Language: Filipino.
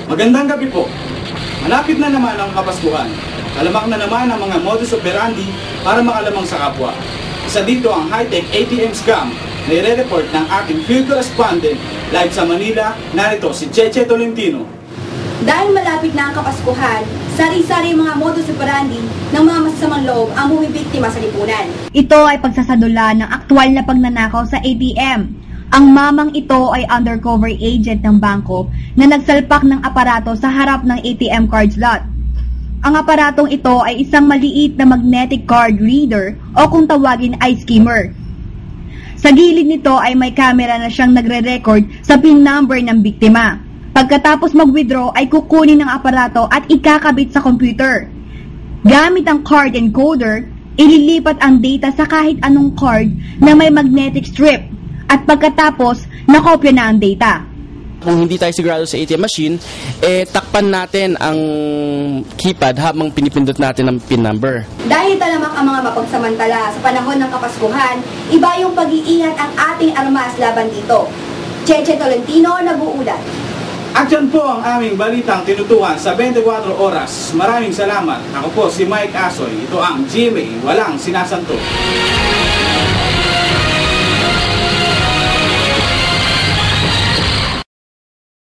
Magandang gabi po. Malapit na naman ang Kapaskuhan. Alamak na naman ang mga modus operandi para makalamang sa kapwa. Isa dito ang high-tech ATM scam na i-report ng ating field correspondent live sa Manila. Narito si Cheche Tolentino. Dahil malapit na ang Kapaskuhan, sari-sari mga modus operandi ng mga masasamang loob ang bumibiktima sa lipunan. Ito ay pagsasadula ng aktwal na pagnanakaw sa ATM. Ang mamang ito ay undercover agent ng bangko na nagsalpak ng aparato sa harap ng ATM card slot. Ang aparatong ito ay isang maliit na magnetic card reader o kung tawagin ay skimmer. Sa gilid nito ay may camera na siyang nagre-record sa PIN number ng biktima. Pagkatapos mag-withdraw ay kukunin ng aparato at ikakabit sa computer. Gamit ang card encoder, ililipat ang data sa kahit anong card na may magnetic strip. At pagkatapos, nakopya na ang data. Kung hindi tayo sigurado sa ATM machine, takpan natin ang keypad habang pinipindot natin ang PIN number. Dahil talamak ang mga mapagsamantala sa panahon ng Kapaskuhan, iba yung pag-iingat ang ating armas laban dito. Cheche Tolentino, nag-uulat. At yan po ang aming balitang tinutukan sa 24 oras. Maraming salamat. Ako po si Mike Asoy. Ito ang GMA Walang Sinasanto.